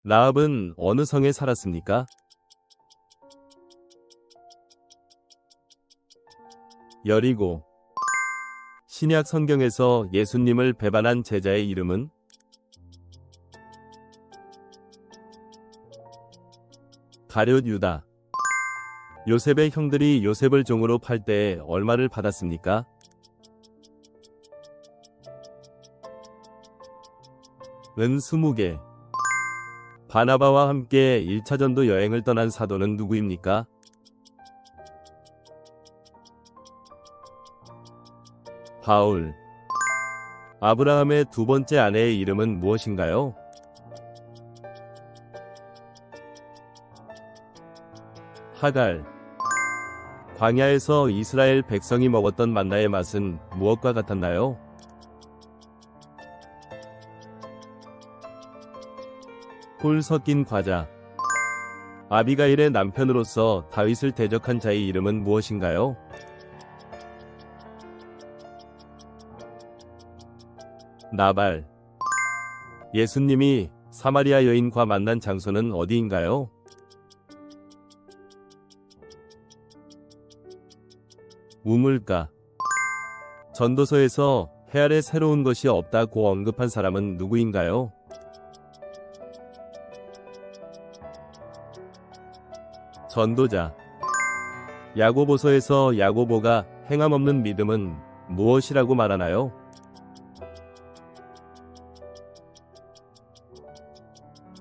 라합은 어느 성에 살았습니까? 여리고. 신약 성경에서 예수님을 배반한 제자의 이름은? 가룟 유다. 요셉의 형들이 요셉을 종으로 팔 때에 얼마를 받았습니까? 은 20개. 바나바와 함께 1차 전도 여행을 떠난 사도는 누구입니까? 바울. 아브라함의 두 번째 아내의 이름은 무엇인가요? 하갈. 광야에서 이스라엘 백성이 먹었던 만나의 맛은 무엇과 같았나요? 꿀 섞인 과자. 아비가일의 남편으로서 다윗을 대적한 자의 이름은 무엇인가요? 나발. 예수님이 사마리아 여인과 만난 장소는 어디인가요? 우물가. 전도서에서 해 아래 새로운 것이 없다고 언급한 사람은 누구인가요? 전도자. 야고보서에서 야고보가 행함 없는 믿음은 무엇이라고 말하나요?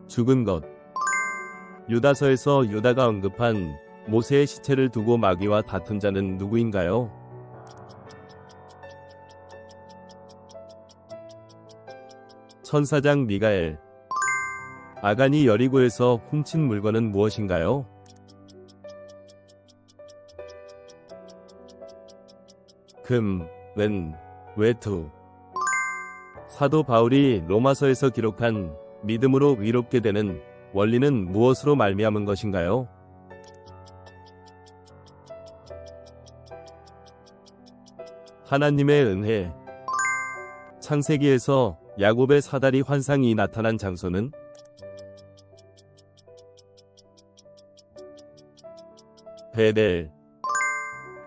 죽은 것. 유다서에서 유다가 언급한 모세의 시체를 두고 마귀와 다툰 자는 누구인가요? 천사장 미가엘. 아간이 여리고에서 훔친 물건은 무엇인가요? 금, 은, 외투. 사도 바울이 로마서에서 기록한 믿음으로 의롭게 되는 원리는 무엇으로 말미암은 것인가요? 하나님의 은혜. 창세기에서 야곱의 사다리 환상이 나타난 장소는? 베델.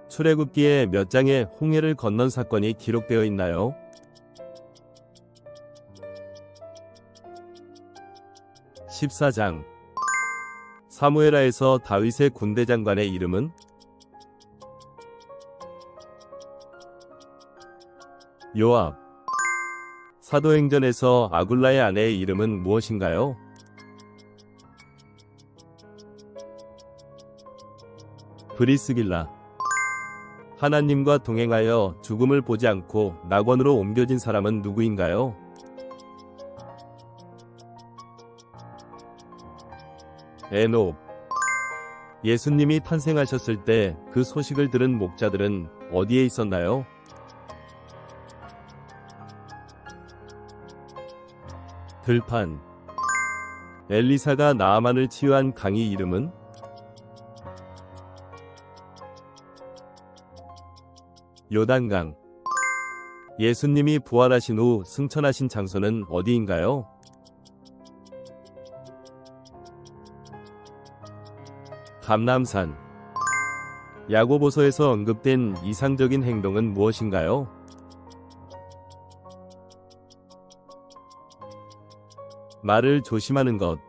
출애굽기에 몇 장의 홍해를 건넌 사건이 기록되어 있나요? (14장) 사무엘하에서 다윗의 군대 장관의 이름은? 요압. 사도행전에서 아굴라의 아내의 이름은 무엇인가요? 브리스길라. 하나님과 동행하여 죽음을 보지 않고 낙원으로 옮겨진 사람은 누구인가요? 에녹. 예수님이 탄생하셨을 때 그 소식을 들은 목자들은 어디에 있었나요? 들판. 엘리사가 나아만을 치유한 강의 이름은? 요단강. 예수님이 부활하신 후 승천하신 장소는 어디인가요? 감람산. 야고보서에서 언급된 이상적인 행동은 무엇인가요? 말을 조심하는 것.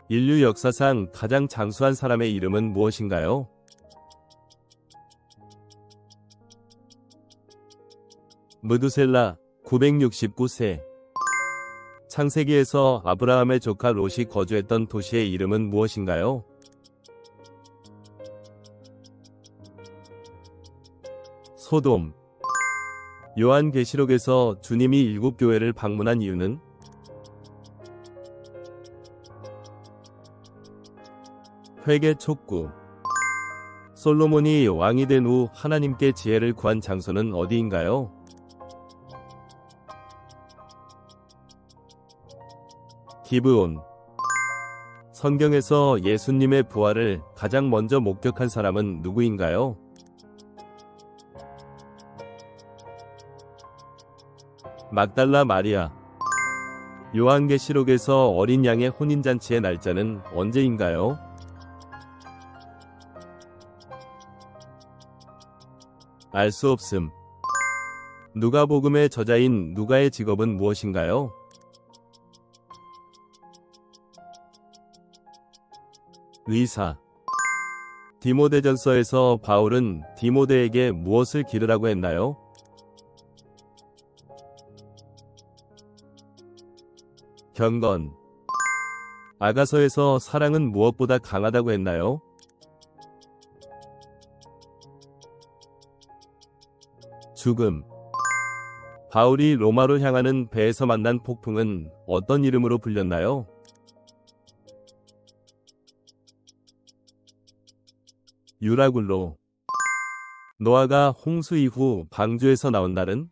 인류 역사상 가장 장수한 사람의 이름은 무엇인가요? 무두셀라. 969세. 창세기에서 아브라함의 조카 롯이 거주했던 도시의 이름은 무엇인가요? 소돔. 요한계시록에서 주님이 7교회를 방문한 이유는? 회개 촉구. 솔로몬이 왕이 된 후 하나님께 지혜를 구한 장소는 어디인가요? 기브온. 성경에서 예수님의 부활을 가장 먼저 목격한 사람은 누구인가요? 막달라 마리아. 요한계시록에서 어린 양의 혼인잔치의 날짜는 언제인가요? 알 수 없음. 누가복음의 저자인 누가의 직업은 무엇인가요? 의사. 디모데전서에서 바울은 디모데에게 무엇을 기르라고 했나요? 경건. 아가서에서 사랑은 무엇보다 강하다고 했나요? 죽음. 바울이 로마로 향하는 배에서 만난 폭풍은 어떤 이름으로 불렸나요? 유라굴로. 노아가 홍수 이후 방주에서 나온 날은?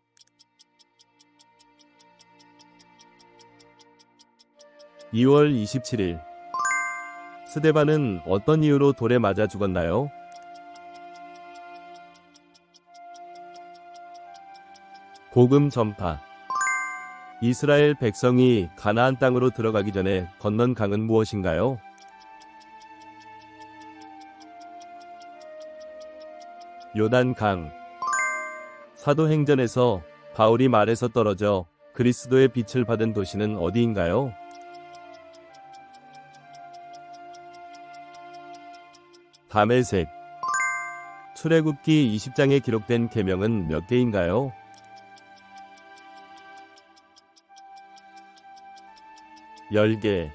(2월 27일) 스데반은 어떤 이유로 돌에 맞아 죽었나요? 복음 전파. 이스라엘 백성이 가나안 땅으로 들어가기 전에 건넌 강은 무엇인가요? 요단강. 사도행전에서 바울이 말에서 떨어져 그리스도의 빛을 받은 도시는 어디인가요? 다메섹. 출애굽기 20장에 기록된 계명은 몇 개인가요? 10개.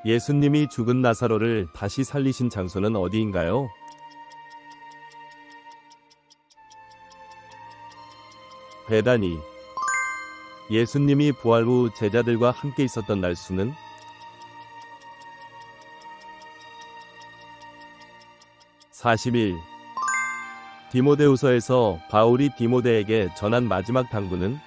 예수님이 죽은 나사로를 다시 살리신 장소는 어디인가요? 베다니. 예수님이 부활 후 제자들과 함께 있었던 날수는? 40일. 디모데후서에서 바울이 디모데에게 전한 마지막 당부는?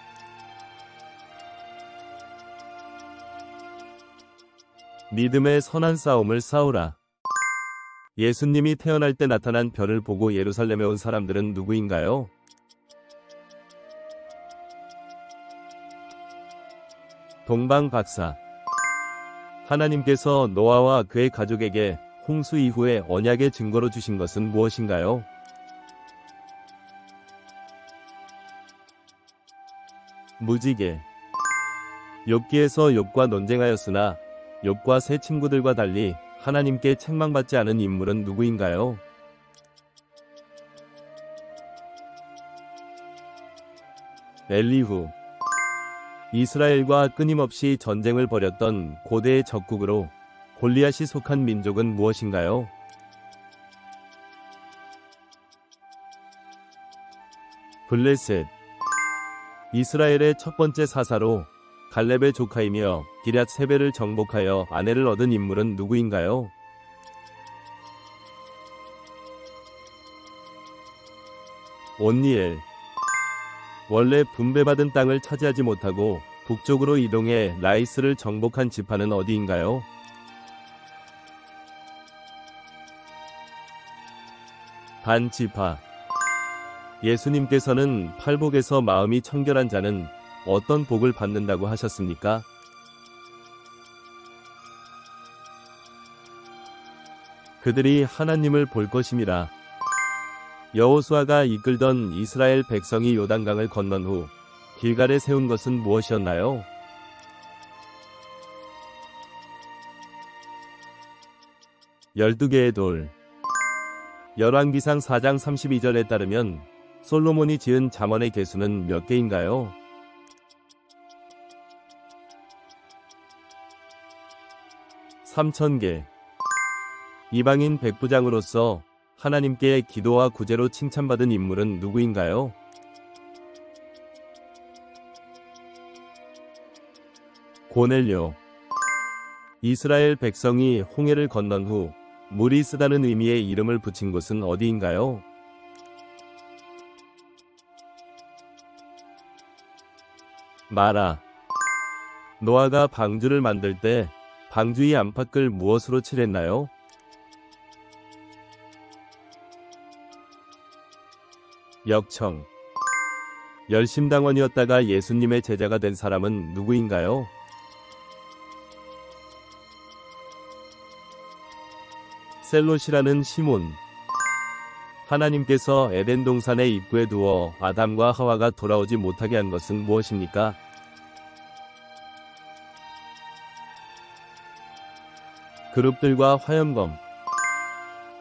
믿음의 선한 싸움을 싸우라. 예수님이 태어날 때 나타난 별을 보고 예루살렘에 온 사람들은 누구인가요? 동방박사. 하나님께서 노아와 그의 가족에게 홍수 이후에 언약의 증거로 주신 것은 무엇인가요? 무지개. 욥기에서 욥과 논쟁하였으나 욥과 세 친구들과 달리 하나님께 책망받지 않은 인물은 누구인가요? 엘리후. 이스라엘과 끊임없이 전쟁을 벌였던 고대의 적국으로 골리앗이 속한 민족은 무엇인가요? 블레셋. 이스라엘의 첫 번째 사사로 갈렙의 조카이며 기럇 세베를 정복하여 아내를 얻은 인물은 누구인가요? 온니엘. 원래 분배받은 땅을 차지하지 못하고 북쪽으로 이동해 라이스를 정복한 지파는 어디인가요? 단 지파. 예수님께서는 팔복에서 마음이 청결한 자는 어떤 복을 받는다고 하셨습니까? 그들이 하나님을 볼 것임이라. 여호수아가 이끌던 이스라엘 백성이 요단강을 건넌 후 길갈에 세운 것은 무엇이었나요? 열두 개의 돌. 열왕기상 4장 32절에 따르면 솔로몬이 지은 잠언의 개수는 몇 개인가요? 3,000개. 이방인 백부장으로서 하나님께 기도와 구제로 칭찬받은 인물은 누구인가요? 고넬료. 이스라엘 백성이 홍해를 건넌 후 물이 쓰다는 의미의 이름을 붙인 곳은 어디인가요? 마라. 노아가 방주를 만들 때 방주의 안팎을 무엇으로 칠했나요? 역청. 열심당원이었다가 예수님의 제자가 된 사람은 누구인가요? 셀롯이라는 시몬. 하나님께서 에덴 동산의 입구에 두어 아담과 하와가 돌아오지 못하게 한 것은 무엇입니까? 그룹들과 화염검.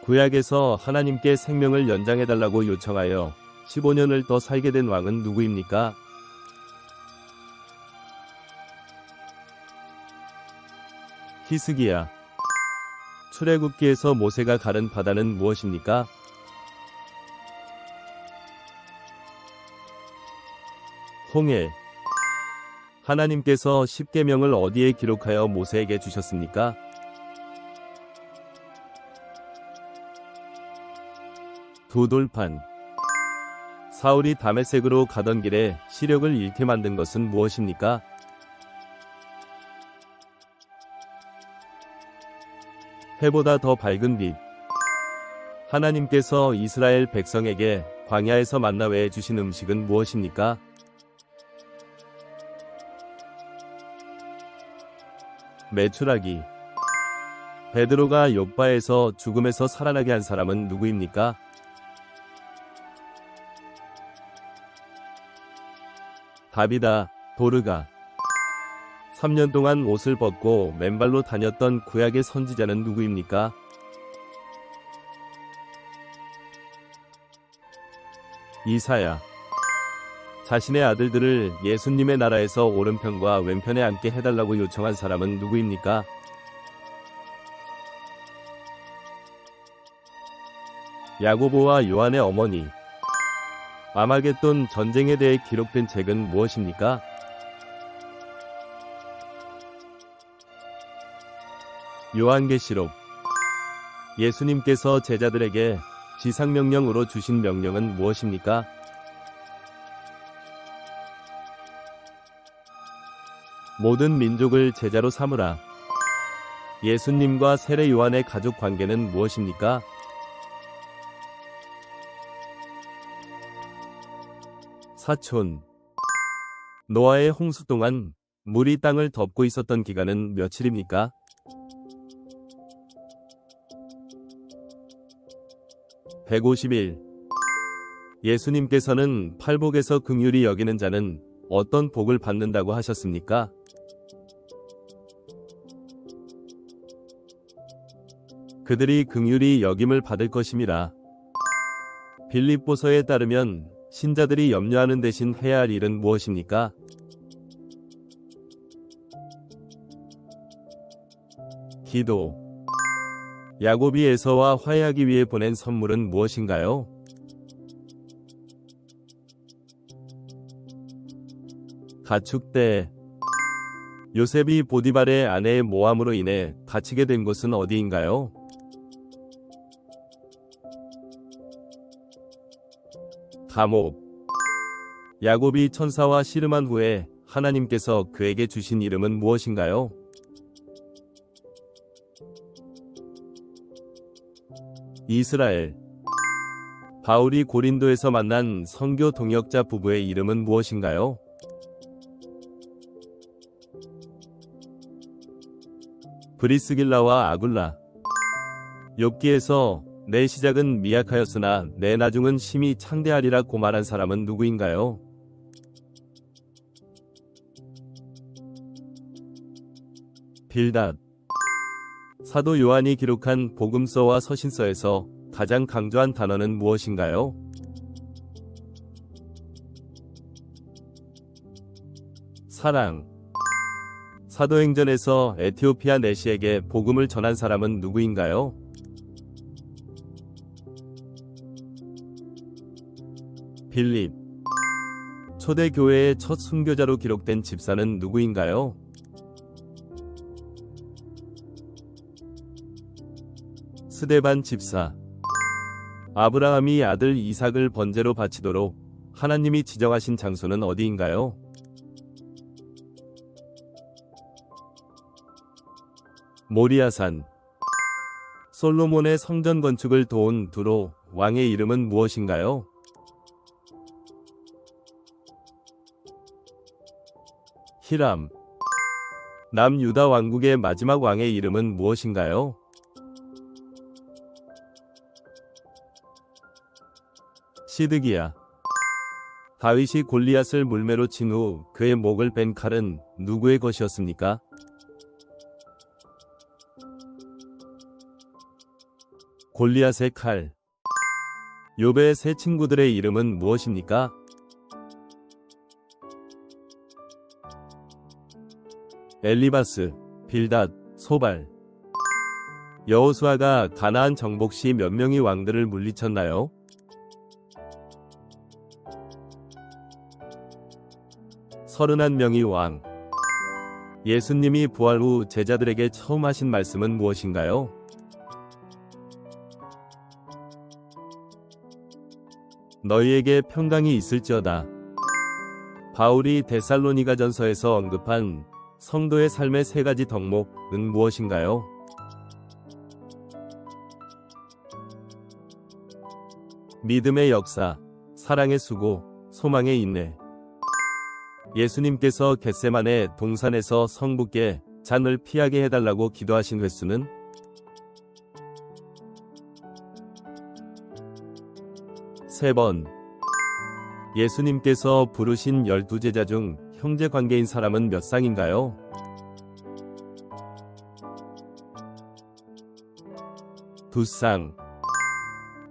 구약에서 하나님께 생명을 연장해달라고 요청하여 15년을 더 살게 된 왕은 누구입니까? 히스기야. 출애굽기에서 모세가 가른 바다는 무엇입니까? 홍해. 하나님께서 십계명을 어디에 기록하여 모세에게 주셨습니까? 두 돌판. 사울이 다메섹으로 가던 길에 시력을 잃게 만든 것은 무엇입니까? 해보다 더 밝은 빛. 하나님께서 이스라엘 백성에게 광야에서 만나 외에 주신 음식은 무엇입니까? 메추라기. 베드로가 욥바에서 죽음에서 살아나게 한 사람은 누구입니까? 다비다. 도르가. 3년 동안 옷을 벗고 맨발로 다녔던 구약의 선지자는 누구입니까? 이사야. 자신의 아들들을 예수님의 나라에서 오른편과 왼편에 앉게 해달라고 요청한 사람은 누구입니까? 야고보와 요한의 어머니. 아마겟돈 전쟁에 대해 기록된 책은 무엇입니까? 요한계시록. 예수님께서 제자들에게 지상명령으로 주신 명령은 무엇입니까? 모든 민족을 제자로 삼으라. 예수님과 세례 요한의 가족 관계는 무엇입니까? 사촌. 노아의 홍수 동안 물이 땅을 덮고 있었던 기간은 며칠입니까? 150일. 예수님께서는 팔복에서 긍휼히 여기는 자는 어떤 복을 받는다고 하셨습니까? 그들이 긍휼히 여김을 받을 것임이라. 빌립보서에 따르면 신자들이 염려하는 대신 해야 할 일은 무엇입니까? 기도. 야곱이 에서와 화해하기 위해 보낸 선물은 무엇인가요? 가축대. 요셉이 보디발의 아내의 모함으로 인해 갇히게 된 곳은 어디인가요? 감옥. 야곱이 천사와 씨름한 후에 하나님께서 그에게 주신 이름은 무엇인가요? 이스라엘. 바울이 고린도에서 만난 선교 동역자 부부의 이름은 무엇인가요? 브리스길라와 아굴라. 욥기에서 내 시작은 미약하였으나 내 나중은 심히 창대하리라 고 말한 사람은 누구인가요? 빌닷. 사도 요한이 기록한 복음서와 서신서에서 가장 강조한 단어는 무엇인가요? 사랑. 사도행전에서 에티오피아 내시에게 복음을 전한 사람은 누구인가요? 빌립. 초대교회의 첫 순교자로 기록된 집사는 누구인가요? 스데반 집사. 아브라함이 아들 이삭을 번제로 바치도록 하나님이 지정하신 장소는 어디인가요? 모리아산. 솔로몬의 성전 건축을 도운 두로 왕의 이름은 무엇인가요? 히람. 남유다 왕국의 마지막 왕의 이름은 무엇인가요? 시드기야. 다윗이 골리앗을 물매로 친 후 그의 목을 벤 칼은 누구의 것이었습니까? 골리앗의 칼. 욥의 세 친구들의 이름은 무엇입니까? 엘리바스, 빌닷, 소발. 여호수아가 가나안 정복 시 몇 명의 왕들을 물리쳤나요? 31명의 왕. 예수님이 부활 후 제자들에게 처음 하신 말씀은 무엇인가요? 너희에게 평강이 있을지어다. 바울이 데살로니가전서에서 언급한 성도의 삶의 세 가지 덕목은 무엇인가요? 믿음의 역사, 사랑의 수고, 소망의 인내. 예수님께서 겟세마네 동산에서 성부께 잔을 피하게 해달라고 기도하신 횟수는? 3번. 예수님께서 부르신 12제자 중 형제 관계인 사람은 몇 쌍인가요? 2쌍.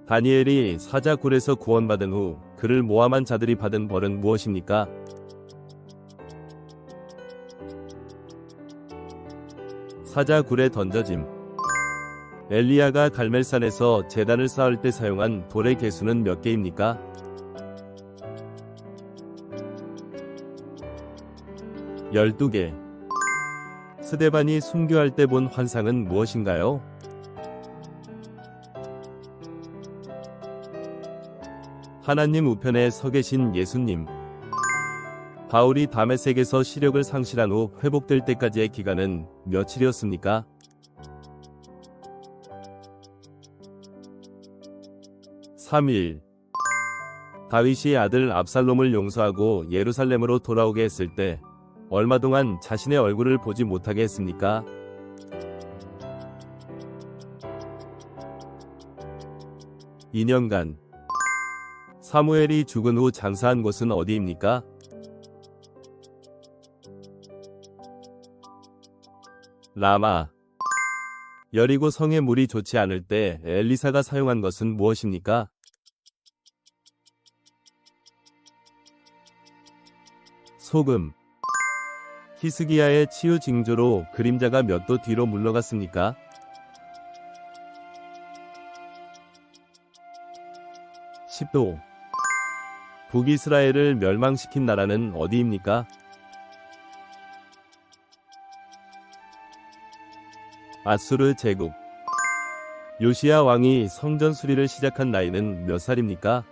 다니엘이 사자굴에서 구원받은 후 그를 모함한 자들이 받은 벌은 무엇입니까? 사자굴에 던져짐. 엘리야가 갈멜산에서 제단을 쌓을 때 사용한 돌의 개수는 몇 개입니까? 12개. 스데반이 순교할 때 본 환상은 무엇인가요? 하나님 우편에 서 계신 예수님. 바울이 다메섹에서 시력을 상실한 후 회복될 때까지의 기간은 며칠이었습니까? 3일. 다윗이 아들 압살롬을 용서하고 예루살렘으로 돌아오게 했을 때 얼마 동안 자신의 얼굴을 보지 못하게 했습니까? 2년간. 사무엘이 죽은 후 장사한 곳은 어디입니까? 라마. 여리고 성의 물이 좋지 않을 때 엘리사가 사용한 것은 무엇입니까? 소금. 히스기야의 치유 징조로 그림자가 몇 도 뒤로 물러갔습니까? 10도. 북이스라엘을 멸망시킨 나라는 어디입니까? 아수르 제국. 요시야 왕이 성전 수리를 시작한 나이는 몇 살입니까?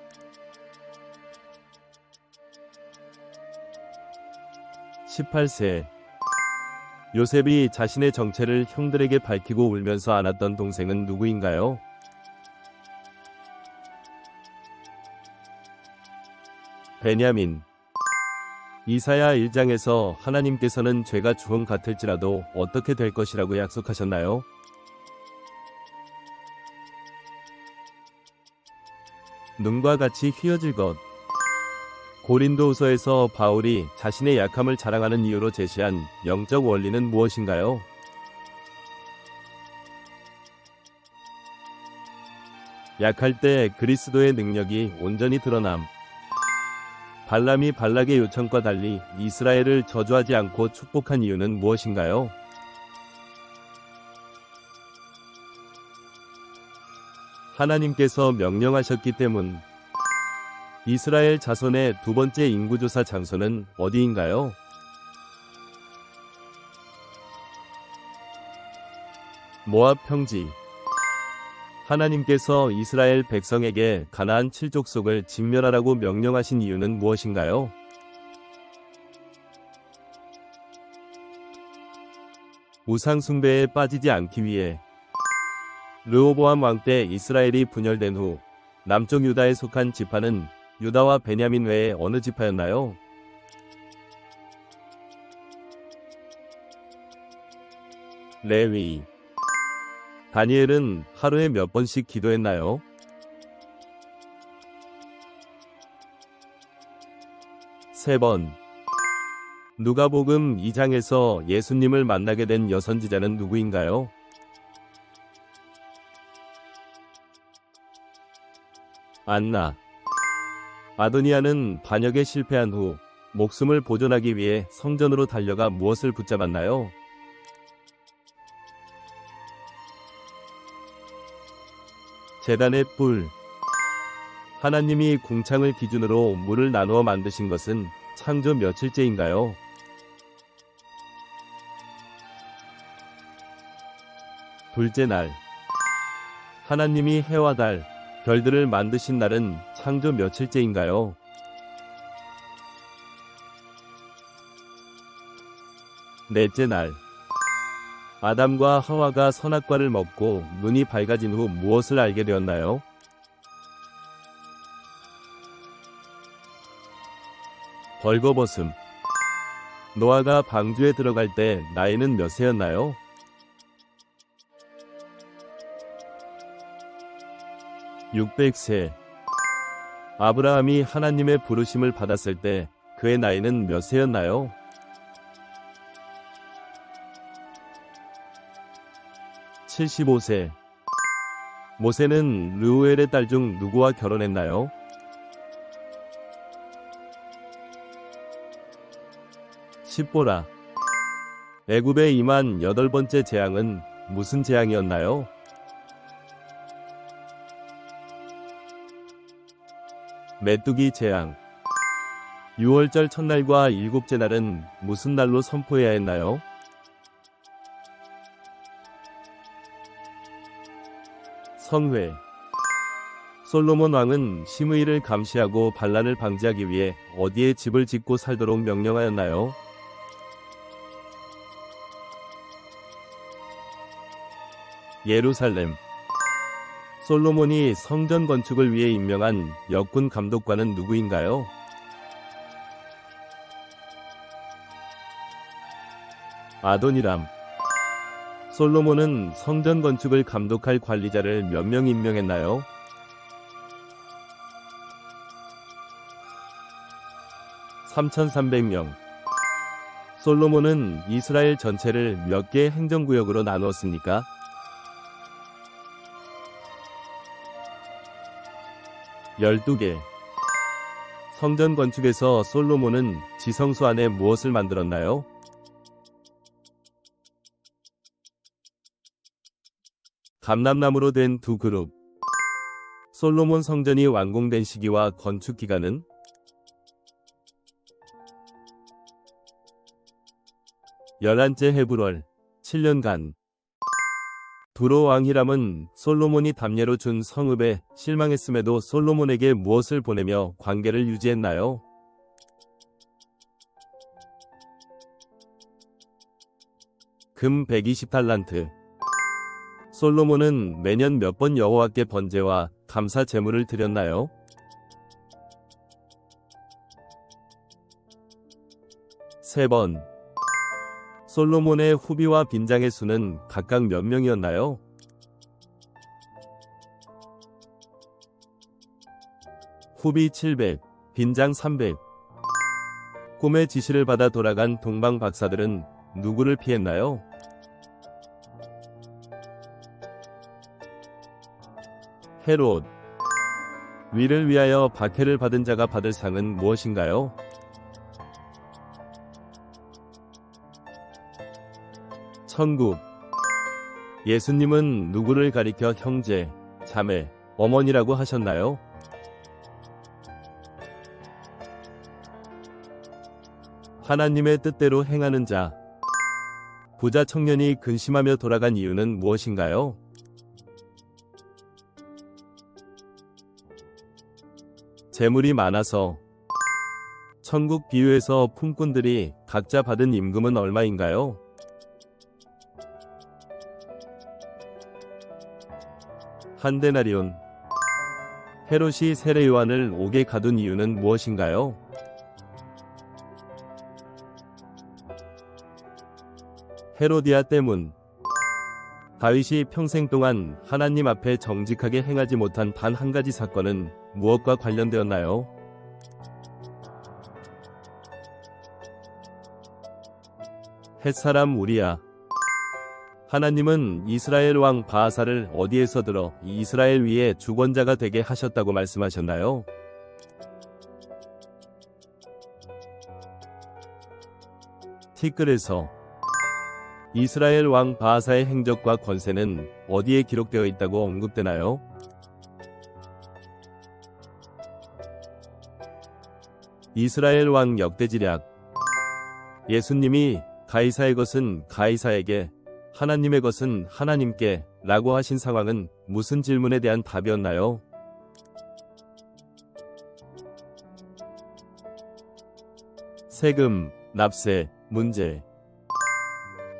18세. 요셉이 자신의 정체를 형들에게 밝히고 울면서 안았던 동생은 누구인가요? 베냐민. 이사야 1장에서 하나님께서는 죄가 주홍 같을지라도 어떻게 될 것이라고 약속하셨나요? 눈과 같이 휘어질 것. 고린도후서에서 바울이 자신의 약함을 자랑하는 이유로 제시한 영적 원리는 무엇인가요? 약할 때 그리스도의 능력이 온전히 드러남. 발람이 발락의 요청과 달리 이스라엘을 저주하지 않고 축복한 이유는 무엇인가요? 하나님께서 명령하셨기 때문. 이스라엘 자손의 두 번째 인구조사 장소는 어디인가요? 모압 평지. 하나님께서 이스라엘 백성에게 가나안 7족속을 진멸하라고 명령하신 이유는 무엇인가요? 우상 숭배에 빠지지 않기 위해. 르호보암 왕 때 이스라엘이 분열된 후 남쪽 유다에 속한 지파는 유다와 베냐민 외에 어느 지파였나요? 레위. 다니엘은 하루에 몇 번씩 기도했나요? 3번. 누가복음 2장에서 예수님을 만나게 된 여선지자는 누구인가요? 안나. 아도니아는 반역에 실패한 후 목숨을 보존하기 위해 성전으로 달려가 무엇을 붙잡았나요? 제단의 뿔. 하나님이 궁창을 기준으로 물을 나누어 만드신 것은 창조 며칠째인가요? 둘째 날. 하나님이 해와 달, 별들을 만드신 날은 창조 며칠째인가요? 넷째 날. 아담과 하와가 선악과를 먹고 눈이 밝아진 후 무엇을 알게 되었나요? 벌거벗음. 노아가 방주에 들어갈 때 나이는 몇 세였나요? 600세. 아브라함이 하나님의 부르심을 받았을 때 그의 나이는 몇 세였나요? 75세. 모세는 르우엘의 딸 중 누구와 결혼했나요? 십보라. 애굽에 임한 8번째 재앙은 무슨 재앙이었나요? 메뚜기 재앙. 6월절 첫날과 일곱째 날은 무슨 날로 선포해야 했나요? 성회. 솔로몬 왕은 심의를 감시하고 반란을 방지하기 위해 어디에 집을 짓고 살도록 명령하였나요? 예루살렘. 솔로몬이 성전 건축을 위해 임명한 역군 감독관은 누구인가요? 아도니람. 솔로몬은 성전 건축을 감독할 관리자를 몇 명 임명했나요? 3,300명. 솔로몬은 이스라엘 전체를 몇 개의 행정구역으로 나누었습니까? 12개. 성전 건축에서 솔로몬은 지성소 안에 무엇을 만들었나요? 감람나무로 된 두 그룹. 솔로몬 성전이 완공된 시기와 건축 기간은? 열한째 헤브럴 7년간. 두로 왕 히람은 솔로몬이 담례로 준 성읍에 실망했음에도 솔로몬에게 무엇을 보내며 관계를 유지했나요? 금 120달란트. 솔로몬은 매년 몇 번 여호와께 번제와 감사 제물을 드렸나요? 세 번. 솔로몬의 후비와 빈장의 수는 각각 몇 명이었나요? 후비 700, 빈장 300. 꿈의 지시를 받아 돌아간 동방 박사들은 누구를 피했나요? 헤롯. 위를 위하여 박해를 받은 자가 받을 상은 무엇인가요? 천국. 예수님은 누구를 가리켜 형제, 자매, 어머니라고 하셨나요? 하나님의 뜻대로 행하는 자. 부자 청년이 근심하며 돌아간 이유는 무엇인가요? 재물이 많아서. 천국 비유에서 품꾼들이 각자 받은 임금은 얼마인가요? 한 데나리온. 헤롯이 세례 요한을 옥에 가둔 이유는 무엇인가요? 헤로디아 때문. 다윗이 평생 동안 하나님 앞에 정직하게 행하지 못한 단 한 가지 사건은 무엇과 관련되었나요? 햇사람 우리야. 하나님은 이스라엘 왕 바하사를 어디에서 들어 이스라엘 위에 주권자가 되게 하셨다고 말씀하셨나요? 티끌에서 이스라엘 왕 바하사의 행적과 권세는 어디에 기록되어 있다고 언급되나요? 이스라엘 왕 역대지략. 예수님이 가이사의 것은 가이사에게, 하나님의 것은 하나님께 라고 하신 상황은 무슨 질문에 대한 답이었나요? 세금, 납세, 문제.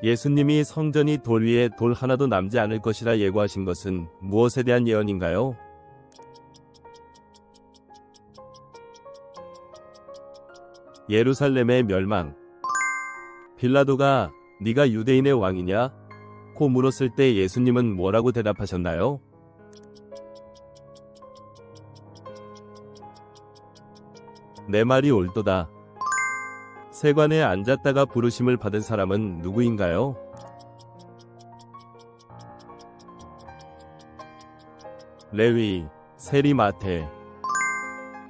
예수님이 성전이 돌 위에 돌 하나도 남지 않을 것이라 예고하신 것은 무엇에 대한 예언인가요? 예루살렘의 멸망. 빌라도가 네가 유대인의 왕이냐? 고 물었을 때 예수님은 뭐라고 대답하셨나요? 내 말이 옳도다. 세관에 앉았다가 부르심을 받은 사람은 누구인가요? 레위, 세리마테.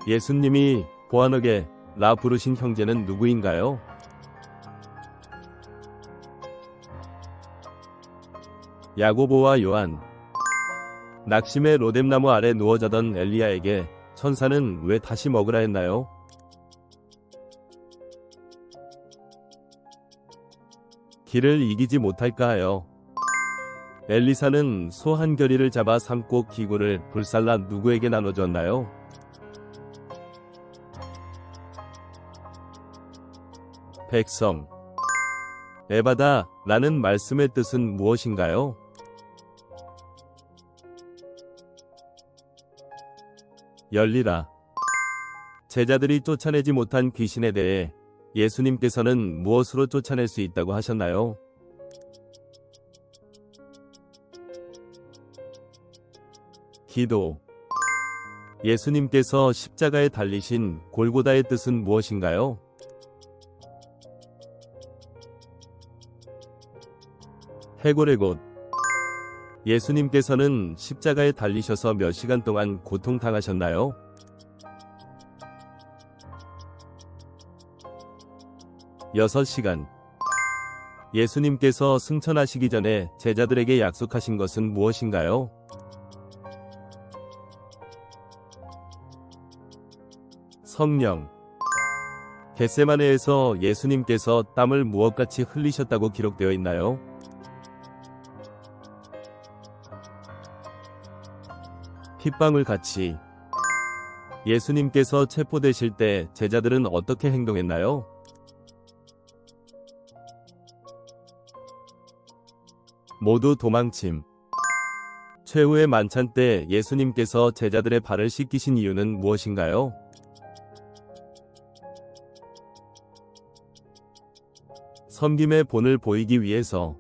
예수님이 보아너게 라 부르신 형제는 누구인가요? 야고보와 요한. 낙심의 로뎀나무 아래 누워 자던 엘리야에게 천사는 왜 다시 먹으라 했나요? 길을 이기지 못할까 하여. 엘리사는 소 한 겨리를 잡아 삶고 기구를 불살라 누구에게 나눠줬나요? 백성. 에바다 라는 말씀의 뜻은 무엇인가요? 열리라. 제자들이 쫓아내지 못한 귀신에 대해 예수님께서는 무엇으로 쫓아낼 수 있다고 하셨나요? 기도. 예수님께서 십자가에 달리신 골고다의 뜻은 무엇인가요? 해골의 곳. 예수님께서는 십자가에 달리셔서 몇 시간 동안 고통당하셨나요? 여섯 시간. 예수님께서 승천하시기 전에 제자들에게 약속하신 것은 무엇인가요? 성령. 겟세마네에서 예수님께서 땀을 무엇같이 흘리셨다고 기록되어 있나요? 핏방울 같이. 예수님께서 체포되실 때 제자들은 어떻게 행동했나요? 모두 도망침. 최후의 만찬 때 예수님께서 제자들의 발을 씻기신 이유는 무엇인가요? 섬김의 본을 보이기 위해서.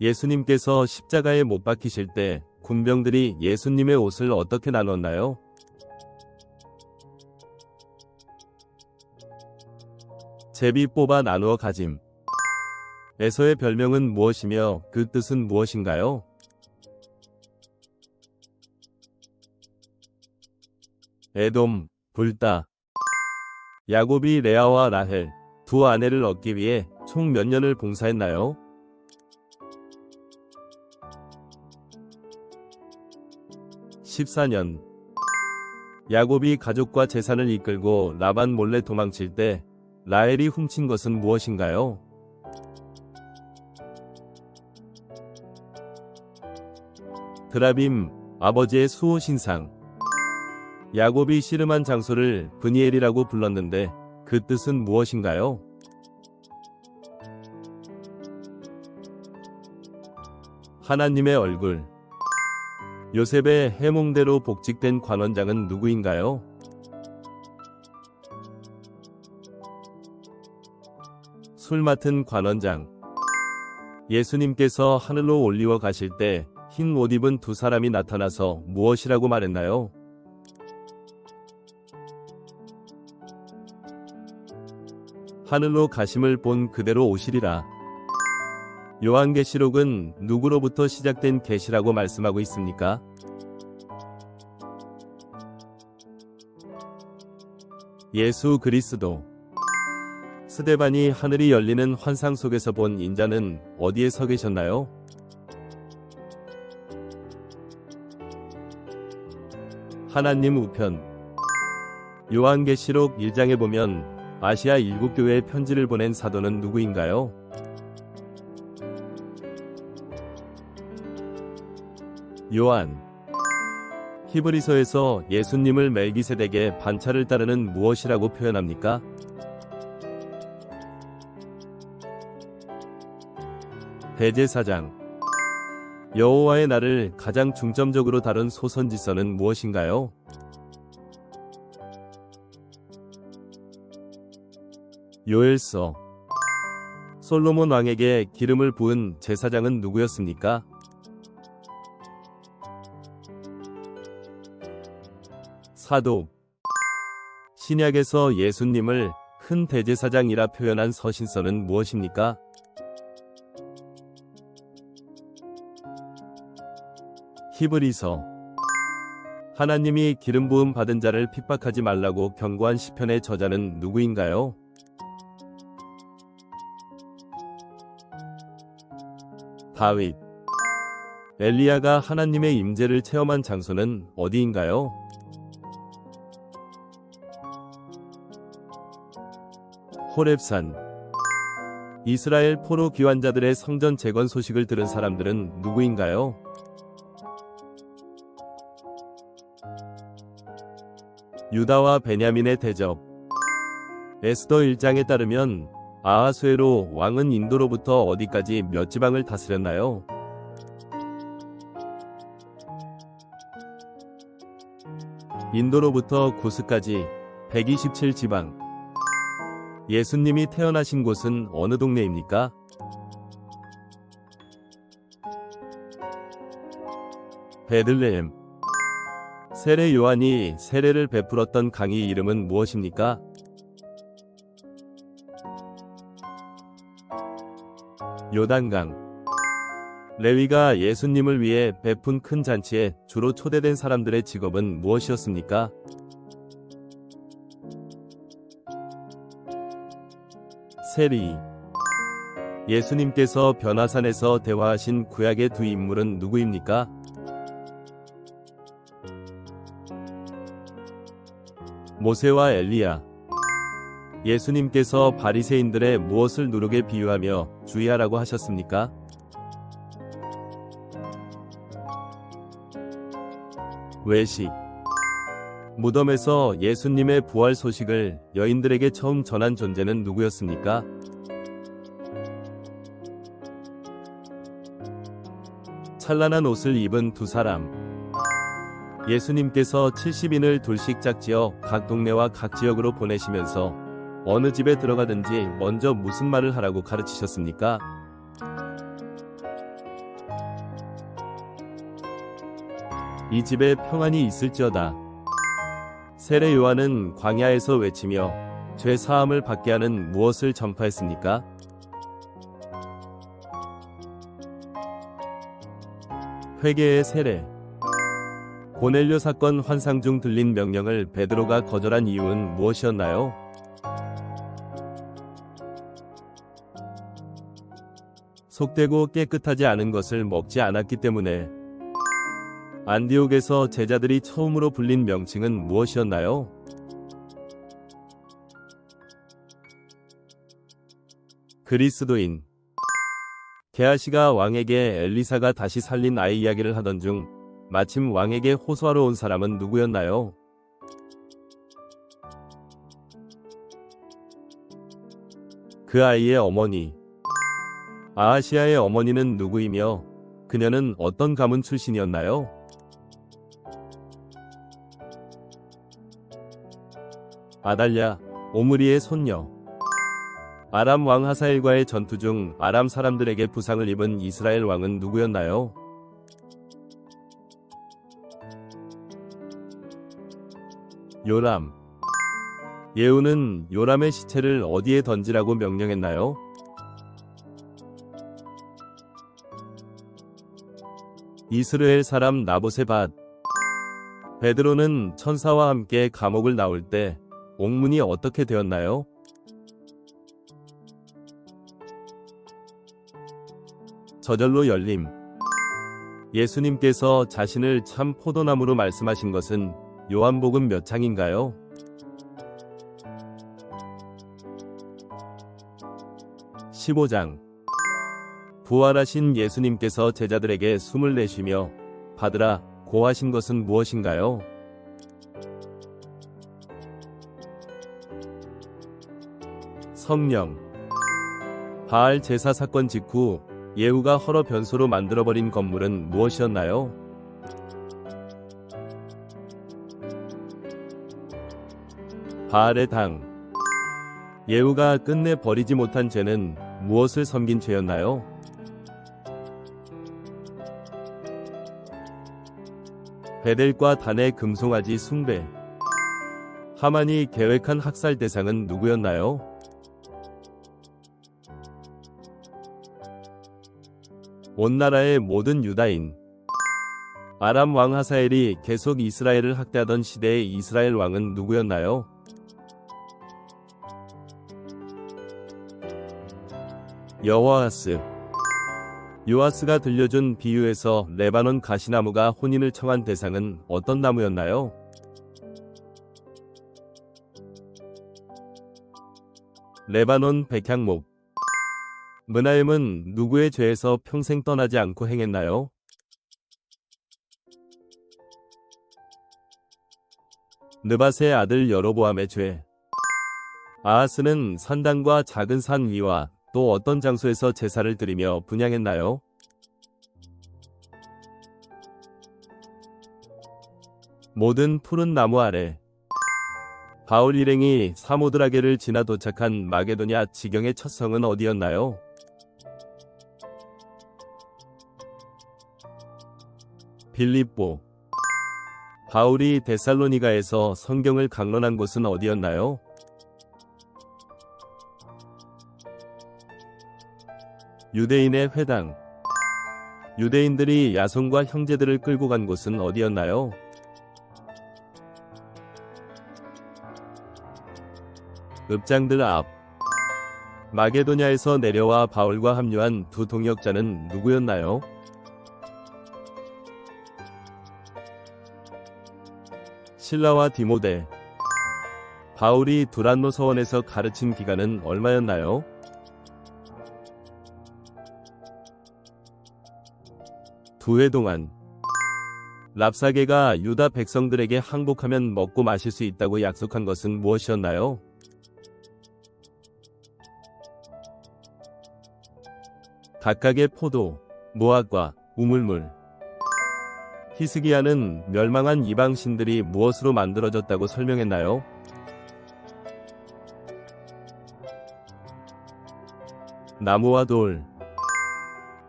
예수님께서 십자가에 못 박히실 때 군병들이 예수님의 옷을 어떻게 나눴나요? 제비 뽑아 나누어 가짐. 에서의 별명은 무엇이며 그 뜻은 무엇인가요? 에돔, 불다. 야곱이 레아와 라헬 두 아내를 얻기 위해 총 몇 년을 봉사했나요? 14년. 야곱이 가족과 재산을 이끌고 라반 몰래 도망칠 때 라헬이 훔친 것은 무엇인가요? 드라빔, 아버지의 수호 신상. 야곱이 씨름한 장소를 브니엘이라고 불렀는데 그 뜻은 무엇인가요? 하나님의 얼굴. 요셉의 해몽대로 복직된 관원장은 누구인가요? 술 맡은 관원장. 예수님께서 하늘로 올리워 가실 때 흰 옷 입은 두 사람이 나타나서 무엇이라고 말했나요? 하늘로 가심을 본 그대로 오시리라. 요한계시록은 누구로부터 시작된 계시라고 말씀하고 있습니까? 예수 그리스도. 스데반이 하늘이 열리는 환상 속에서 본 인자는 어디에 서 계셨나요? 하나님 우편. 요한계시록 1장에 보면 아시아 7교회에 편지를 보낸 사도는 누구인가요? 요한. 히브리서에서 예수님을 멜기세덱의 반차를 따르는 무엇이라고 표현합니까? 대제사장. 여호와의 날을 가장 중점적으로 다룬 소선지서는 무엇인가요? 요엘서. 솔로몬 왕에게 기름을 부은 제사장은 누구였습니까? 사독. 신약에서 예수님을 큰 대제사장이라 표현한 서신서는 무엇입니까? 히브리서. 하나님이 기름 부음 받은 자를 핍박하지 말라고 경고한 시편의 저자는 누구인가요? 다윗. 엘리야가 하나님의 임재를 체험한 장소는 어디인가요? 호렙산. 이스라엘 포로 귀환자들의 성전 재건 소식을 들은 사람들은 누구인가요? 유다와 베냐민의 대적. 에스더 1장에 따르면 아하수에로 왕은 인도로부터 어디까지 몇 지방을 다스렸나요? 인도로부터 구스까지 127지방. 예수님이 태어나신 곳은 어느 동네입니까? 베들레헴. 세례 요한이 세례를 베풀었던 강의 이름은 무엇입니까? 요단강. 레위가 예수님을 위해 베푼 큰 잔치에 주로 초대된 사람들의 직업은 무엇이었습니까? 세리. 예수님께서 변화산에서 대화하신 구약의 두 인물은 누구입니까? 모세와 엘리야. 예수님께서 바리새인들의 무엇을 누룩에 비유하며 주의하라고 하셨습니까? 외식. 무덤에서 예수님의 부활 소식을 여인들에게 처음 전한 존재는 누구였습니까? 찬란한 옷을 입은 두 사람. 예수님께서 70인을 둘씩 짝지어 각 동네와 각 지역으로 보내시면서 어느 집에 들어가든지 먼저 무슨 말을 하라고 가르치셨습니까? 이 집에 평안이 있을지어다. 세례 요한은 광야에서 외치며 죄 사함을 받게 하는 무엇을 전파했습니까? 회개의 세례. 고넬료 사건 환상 중 들린 명령을 베드로가 거절한 이유는 무엇이었나요? 속되고 깨끗하지 않은 것을 먹지 않았기 때문에. 안디옥에서 제자들이 처음으로 불린 명칭은 무엇이었나요? 그리스도인. 게하시가 왕에게 엘리사가 다시 살린 아이 이야기를 하던 중 마침 왕에게 호소하러 온 사람은 누구였나요? 그 아이의 어머니. 아하시아의 어머니는 누구이며 그녀는 어떤 가문 출신이었나요? 아달랴, 오므리의 손녀. 아람 왕 하사엘과의 전투 중 아람 사람들에게 부상을 입은 이스라엘 왕은 누구였나요? 요람. 예후는 요람의 시체를 어디에 던지라고 명령했나요? 이스라엘 사람 나봇의 밭. 베드로는 천사와 함께 감옥을 나올 때 옥문이 어떻게 되었나요? 저절로 열림. 예수님께서 자신을 참 포도나무로 말씀하신 것은 요한복음 몇 장인가요? 15장. 부활하신 예수님께서 제자들에게 숨을 내쉬며 받으라 고 하신 것은 무엇인가요? 성령. 바알 제사 사건 직후 예후가 허러 변소로 만들어버린 건물은 무엇이었나요? 바알의 당. 예후가 끝내 버리지 못한 죄는 무엇을 섬긴 죄였나요? 베델과 단의 금송아지 숭배. 하만이 계획한 학살 대상은 누구였나요? 온 나라의 모든 유다인. 아람 왕 하사엘이 계속 이스라엘을 학대하던 시대의 이스라엘 왕은 누구였나요? 여호아스. 요아스가 들려준 비유에서 레바논 가시나무가 혼인을 청한 대상은 어떤 나무였나요? 레바논 백향목. 므나엠은 누구의 죄에서 평생 떠나지 않고 행했나요? 느밧의 아들 여로보암의 죄. 아하스는 산당과 작은 산 위와 또 어떤 장소에서 제사를 드리며 분향했나요? 모든 푸른 나무 아래. 바울 일행이 사모드라게를 지나 도착한 마게도냐 지경의 첫 성은 어디였나요? 빌립보. 바울이 데살로니가에서 성경을 강론한 곳은 어디였나요? 유대인의 회당. 유대인들이 야손과 형제들을 끌고 간 곳은 어디였나요? 읍장들 앞. 마게도냐에서 내려와 바울과 합류한 두 동역자는 누구였나요? 실라와 디모데. 바울이 두란노 서원에서 가르친 기간은 얼마였나요? 두 해 동안. 랍사게가 유다 백성들에게 항복하면 먹고 마실 수 있다고 약속한 것은 무엇이었나요? 각각의 포도, 무화과, 우물물. 히스기야는 멸망한 이방신들이 무엇으로 만들어졌다고 설명했나요? 나무와 돌.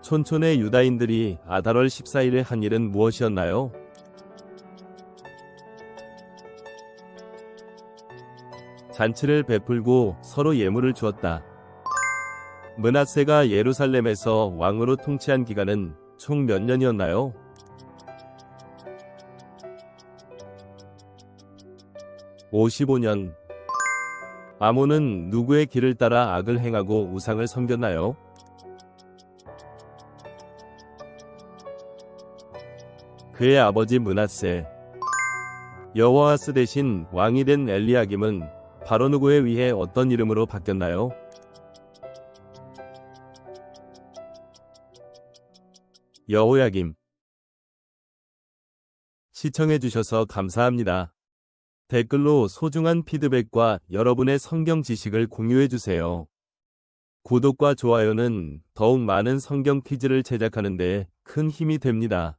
촌촌의 유다인들이 아달월 14일에 한 일은 무엇이었나요? 잔치를 베풀고 서로 예물을 주었다. 므낫세가 예루살렘에서 왕으로 통치한 기간은 총 몇 년이었나요? 55년. 아몬은 누구의 길을 따라 악을 행하고 우상을 섬겼나요? 그의 아버지 므낫세. 여호아스 대신 왕이 된 엘리야김은 바로 누구에 의해 어떤 이름으로 바뀌었나요? 여호야김. 시청해주셔서 감사합니다. 댓글로 소중한 피드백과 여러분의 성경 지식을 공유해주세요. 구독과 좋아요는 더욱 많은 성경 퀴즈를 제작하는 데 큰 힘이 됩니다.